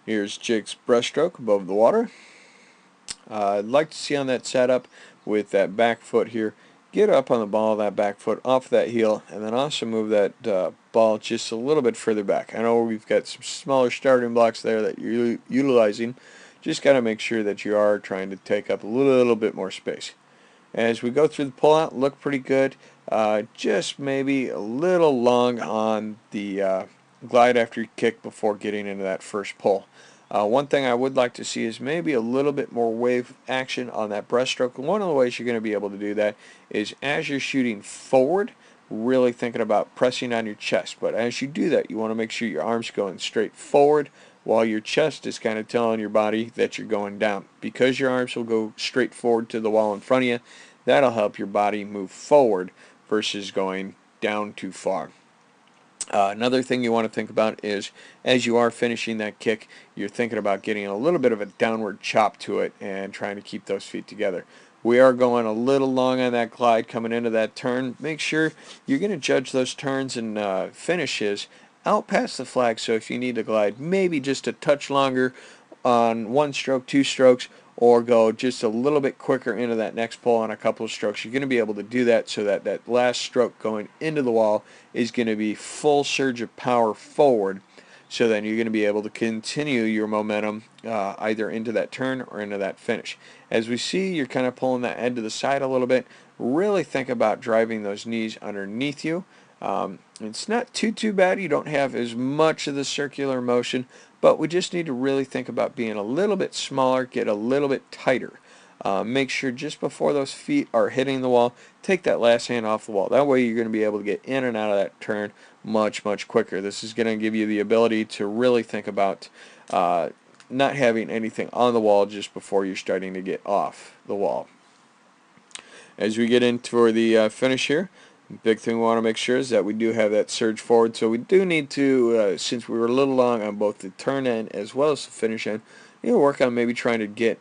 Here's Jake's breaststroke above the water. I'd like to see on that setup with that back foot here, get up on the ball of that back foot off that heel, and then also move that ball just a little bit further back. I know we've got some smaller starting blocks there that you're utilizing. Just got to make sure that you are trying to take up a little bit more space. As we go through the pull-out, look pretty good. Just maybe a little long on the glide after you kick before getting into that first pull. One thing I would like to see is maybe a little bit more wave action on that breaststroke. One of the ways you're going to be able to do that is as you're shooting forward, really thinking about pressing on your chest. But as you do that, you want to make sure your arm's going straight forward while your chest is kind of telling your body that you're going down. Because your arms will go straight forward to the wall in front of you, that'll help your body move forward versus going down too far. Another thing you want to think about is as you are finishing that kick, you're thinking about getting a little bit of a downward chop to it and trying to keep those feet together. We are going a little long on that glide coming into that turn. Make sure you're going to judge those turns and finishes out past the flag, so if you need to glide maybe just a touch longer on one stroke, two strokes, or go just a little bit quicker into that next pull on a couple of strokes, you're going to be able to do that so that that last stroke going into the wall is going to be full surge of power forward, so then you're going to be able to continue your momentum either into that turn or into that finish. As we see, you're kind of pulling that head to the side a little bit. Really think about driving those knees underneath you. It's not too bad. You don't have as much of the circular motion, but we just need to really think about being a little bit smaller, get a little bit tighter. Make sure just before those feet are hitting the wall, take that last hand off the wall. That way you're going to be able to get in and out of that turn much quicker. This is going to give you the ability to really think about not having anything on the wall just before you're starting to get off the wall. As we get into the finish here, big thing we want to make sure is that we do have that surge forward. So we do need to, since we were a little long on both the turn end as well as the finish end, work on maybe trying to get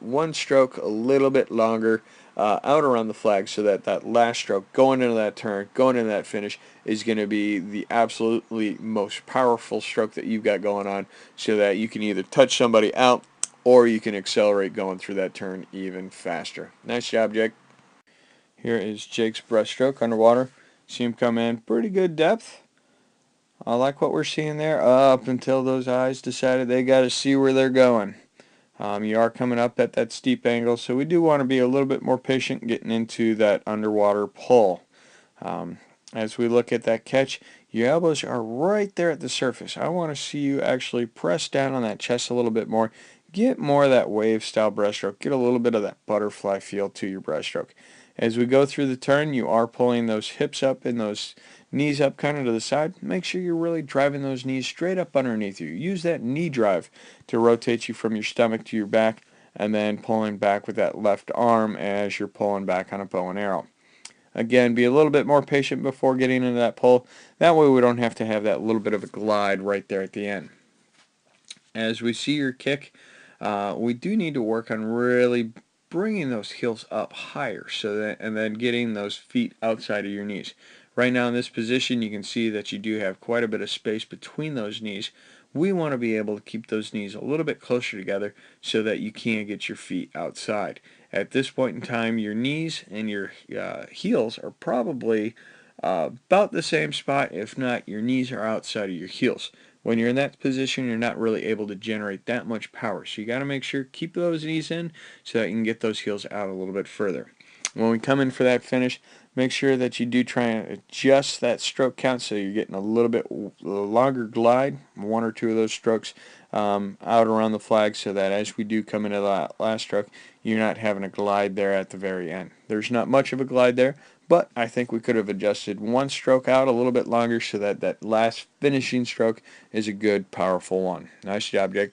one stroke a little bit longer out around the flag, so that that last stroke going into that turn, going into that finish is going to be the absolutely most powerful stroke that you've got going on, so that you can either touch somebody out or you can accelerate going through that turn even faster. Nice job, Jake. Here is Jake's breaststroke underwater. See him come in pretty good depth. I like what we're seeing there up until those eyes decided they got to see where they're going. You are coming up at that steep angle, so we do want to be a little bit more patient getting into that underwater pull. As we look at that catch, your elbows are right there at the surface. I want to see you actually press down on that chest a little bit more. Get more of that wave style breaststroke. Get a little bit of that butterfly feel to your breaststroke. As we go through the turn, you are pulling those hips up and those knees up kind of to the side. Make sure you're really driving those knees straight up underneath you. Use that knee drive to rotate you from your stomach to your back, and then pulling back with that left arm as you're pulling back on a bow and arrow. Again, be a little bit more patient before getting into that pull. That way we don't have to have that little bit of a glide right there at the end. As we see your kick, we do need to work on really bringing those heels up higher, and then getting those feet outside of your knees. Right now in this position, you can see that you do have quite a bit of space between those knees. We want to be able to keep those knees a little bit closer together so that you can get your feet outside. At this point in time, your knees and your heels are probably about the same spot. If not, your knees are outside of your heels. When you're in that position, you're not really able to generate that much power. So you got to make sure keep those knees in so that you can get those heels out a little bit further. When we come in for that finish, make sure that you do try and adjust that stroke count so you're getting a little bit longer glide, one or two of those strokes out around the flag, so that as we do come into that last stroke, you're not having a glide there at the very end. There's not much of a glide there, but I think we could have adjusted one stroke out a little bit longer so that that last finishing stroke is a good, powerful one. Nice job, Jake.